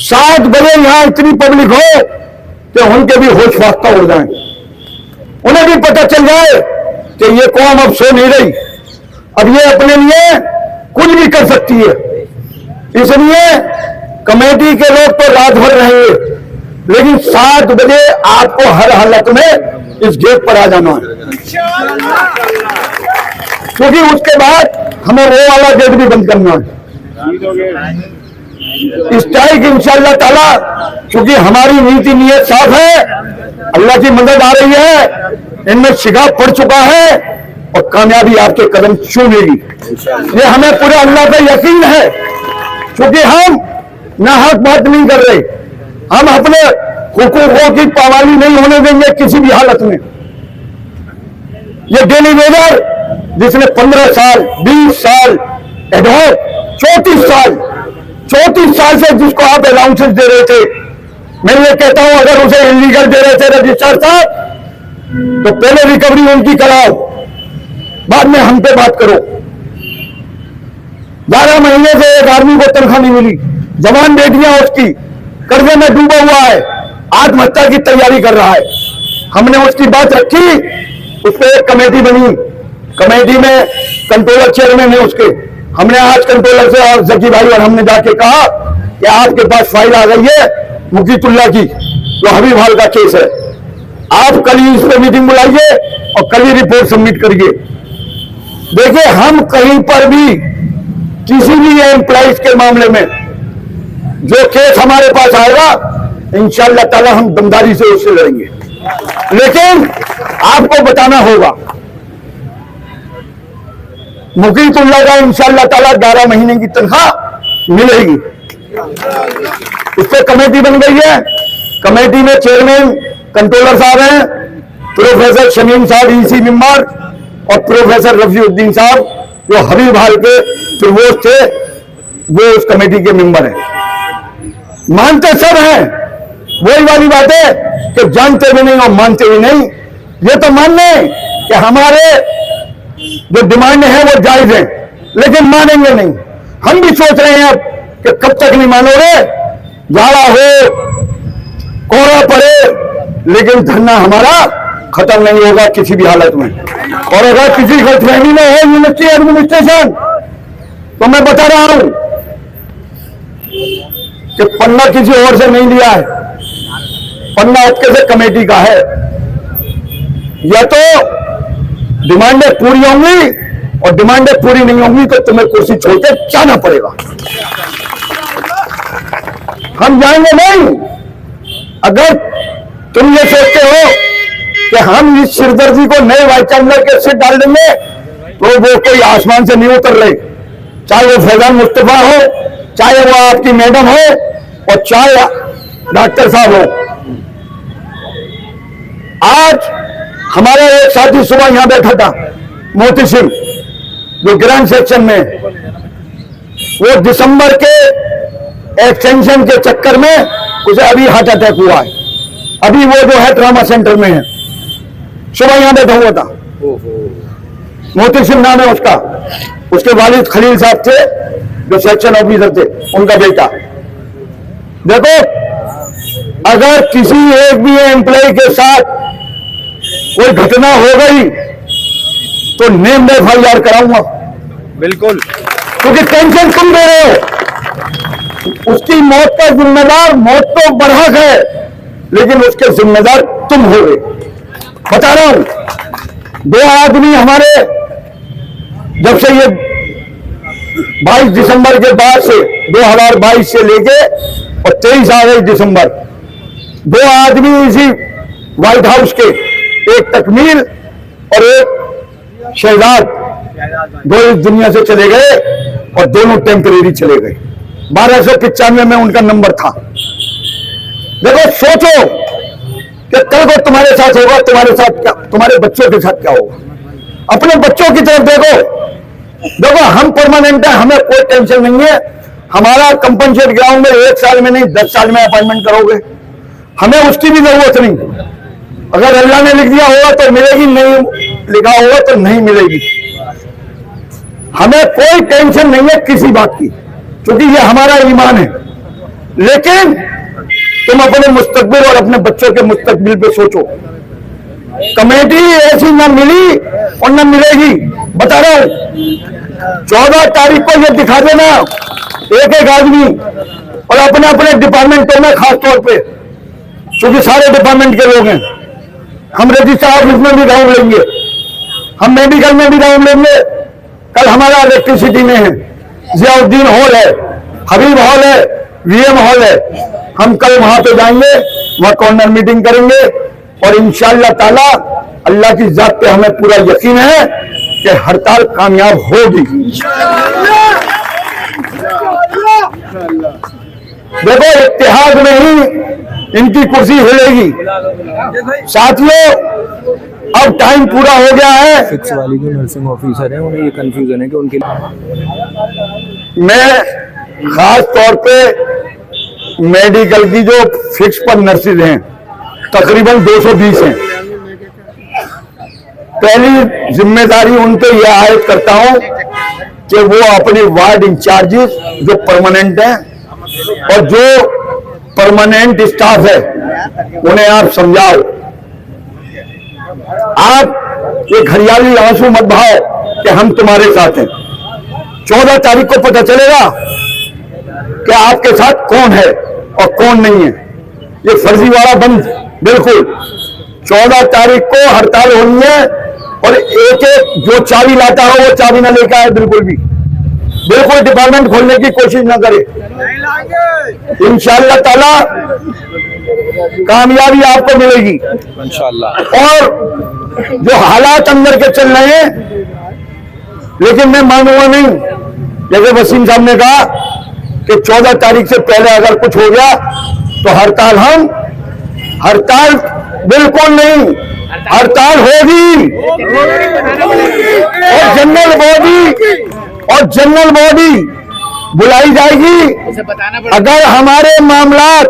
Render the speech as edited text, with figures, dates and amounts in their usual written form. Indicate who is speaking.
Speaker 1: 7 बजे यहां इतनी पब्लिक हो कि उनके भी होश फाख्ता उड़ जाए, उन्हें भी पता चल जाए कि ये कौम अब सो नहीं रही, अब ये अपने लिए कुछ भी कर सकती है। इसलिए कमेटी के लोग तो रात भर रहेंगे, लेकिन 7 बजे आपको हर हालत में इस गेट पर आ जाना है, क्योंकि उसके बाद हमें वो वाला गेट भी बंद करना है। स्ट्राइक इंशाअल्लाह ताला, क्योंकि हमारी नीति नियत साफ है, अल्लाह की मदद आ रही है, इनमें शिगाफ पड़ चुका है और कामयाबी आपके कदम छूनेगी। ये हमें पूरे अल्लाह पे यकीन है, क्योंकि हम नाहक बात नहीं कर रहे, हम अपने हुकूकों की पावाली नहीं होने देंगे किसी भी हालत में। ये डेली वेजर जिसने 15 साल 20 साल एडहॉक 34 साल से जिसको आप अलाउंसेस दे रहे थे, मैं ये कहता हूं अगर उसे इलीगल दे रहे थे रजिस्ट्रार साहब, तो पहले रिकवरी उनकी कराओ, बाद में हम पे बात करो। 12 महीने से एक आदमी को तनख्वाह नहीं मिली, जवान बेटियां उसकी कर्जे में डूबा हुआ है, आत्महत्या की तैयारी कर रहा है। हमने उसकी बात रखी, उस पर एक कमेटी बनी, कमेटी में कंट्रोलर चेयरमैन है उसके, हमने आज कंट्रोलर से और जकी भाई और हमने जाके कहा कि आपके पास फाइल आ गई है मुकीतुल्लाह की, जो हबीब हाल का केस है, आप कल ही इस पर मीटिंग बुलाइए और कल ही रिपोर्ट सबमिट करिए। देखिए, हम कहीं पर भी किसी भी एम्प्लॉइज के मामले में जो केस हमारे पास आएगा, इंशाअल्लाह ताला हम दमदारी से उससे लड़ेंगे, लेकिन आपको बताना होगा मुकीतुल्लाह का इंशाअल्लाह ताला 11 महीने की तनख्वाह मिलेगी। इस पर कमेटी बन गई है, कमेटी में चेयरमैन कंट्रोलर साहब हैं, प्रोफेसर शमीम साहब ईसी मेंबर और प्रोफेसर रफीउद्दीन साहब जो हबीब हाल के प्रोवोस्ट थे, वो उस कमेटी के मेंबर हैं। मानते सब हैं, वही वाली बात है कि जानते भी नहीं और मानते भी नहीं। ये तो मान लें कि हमारे जो डिमांड है वो जायज है, लेकिन मानेंगे नहीं। हम भी सोच रहे हैं अब कि कब तक नहीं मानोगे, जाड़ा हो कोहरा पड़े, लेकिन धरना हमारा खत्म नहीं होगा किसी भी हालत में। और अगर किसी गलतफहमी में है यूनिवर्सिटी एडमिनिस्ट्रेशन, तो मैं बता रहा हूं कि पन्ना किसी और से नहीं लिया है, पन्ना आपके से कमेटी का है। या तो डिमांडें पूरी होंगी और डिमांडें पूरी नहीं होंगी तो तुम्हें कुर्सी छोड़कर जाना पड़ेगा। हम जाएंगे नहीं। अगर तुम ये सोचते हो कि हम इस सिरदर्दी को नए वाइस चांसलर के सिर डाल देंगे, तो वो कोई आसमान से नहीं उतर रहे, चाहे वो फैजान मुस्तफा हो, चाहे वो आपकी मैडम हो और चाहे डॉक्टर साहब हो। आज हमारा एक साथी सुबह यहां बैठा था, मोती सिंह, जो ग्रांड सेक्शन में, वो दिसंबर के एक्सटेंशन के चक्कर में उसे अभी हार्ट अटैक हुआ है, अभी वो जो है ट्रामा सेंटर में है। सुबह यहां बैठा हुआ था, मोती सिंह नाम है उसका, उसके वालिद खलील साहब थे जो सेक्शन ऑफिसर थे, उनका बेटा। देखो, अगर किसी एक भी एम्प्लॉय के साथ कोई घटना हो गई तो नेम FIR कराऊंगा, बिल्कुल, क्योंकि टेंशन तुम दे रहे हो। उसकी मौत का जिम्मेदार, मौत तो बरहक है, लेकिन उसके जिम्मेदार तुम हो गए। बता रहा हूं, 2 आदमी हमारे जब से ये 22 दिसंबर के बाद से 2022 से लेके और 23 आ गई दिसंबर, 2 आदमी इसी व्हाइट हाउस के, एक तकमील और एक शहजाद, दो इस दुनिया से चले गए और दोनों टेम्परेरी चले गए। 1295 में उनका नंबर था। देखो, सोचो कि कल को तुम्हारे साथ होगा, तुम्हारे साथ क्या, तुम्हारे बच्चों के साथ क्या होगा। अपने बच्चों की तरफ देखो, हम परमानेंट है, हमें कोई टेंशन नहीं है। हमारा कंपनसेट ग्राउंड में 1 साल में नहीं 10 साल में अपॉइंटमेंट करोगे, हमें उसकी भी जरूरत नहीं। अगर अल्लाह ने लिख दिया होगा तो मिलेगी, नहीं लिखा होगा तो नहीं मिलेगी। हमें कोई टेंशन नहीं है किसी बात की, क्योंकि ये हमारा ईमान है। लेकिन तुम अपने मुस्तकबिल और अपने बच्चों के मुस्तकबिल पे सोचो। कमेटी ऐसी ना मिली और ना मिलेगी, बता रहा हूं। 14 तारीख को ये दिखा देना एक एक आदमी, और अपने अपने डिपार्टमेंटों में, खास तौर पे क्योंकि सारे डिपार्टमेंट के लोग हैं। हम रजिस्ट्रार ऑफिस में भी राउंड लेंगे, हम मेडिकल में भी राउंड लेंगे। कल हमारा इलेक्ट्रिसिटी में है, जियाउद्दीन हॉल है, हबीब हॉल है, वीएम हॉल है। हम कल वहां पे जाएंगे, वहां कॉर्नर मीटिंग करेंगे, और इंशाअल्लाह ताला अल्लाह की जात पे हमें पूरा यकीन है कि हड़ताल कामयाब होगी। देखो, इत्तेहाद में ही इनकी कुर्सी हिलेगी। साथियों, अब टाइम पूरा हो गया है।
Speaker 2: फिक्स वाली जो नर्सिंग ऑफिसर हैं उन्हें ये कंफ्यूजन है कि उनके
Speaker 1: मैं खास तौर पे मेडिकल की जो फिक्स पर नर्सिस हैं तकरीबन 220 हैं। पहली जिम्मेदारी उन पे यह आयद करता हूं कि वो अपने वार्ड इंचार्जेस जो परमानेंट हैं और जो परमानेंट स्टाफ है उन्हें आप समझाओ। आप ये घड़ियाली आंसू मत बहाओ कि हम तुम्हारे साथ हैं। 14 तारीख को पता चलेगा कि आपके साथ कौन है और कौन नहीं है। ये फर्जीवाड़ा बंद, बिल्कुल। 14 तारीख को हड़ताल होनी है, और एक एक जो चाबी लाता हो वो चाबी ना लेकर आए, बिल्कुल भी। बिल्कुल डिपार्टमेंट खोलने की कोशिश ना करे। इंशाअल्लाह ताला कामयाबी आपको मिलेगी।
Speaker 2: इंशाअल्लाह।
Speaker 1: और जो हालात अंदर के चल रहे हैं, लेकिन मैं मानूंगा नहीं। जैसे वसीम साहब ने कहा कि 14 तारीख से पहले अगर कुछ हो गया तो हड़ताल बिल्कुल नहीं, हड़ताल होगी। और जनरल बॉडी बुलाई जाएगी। अगर हमारे मामलात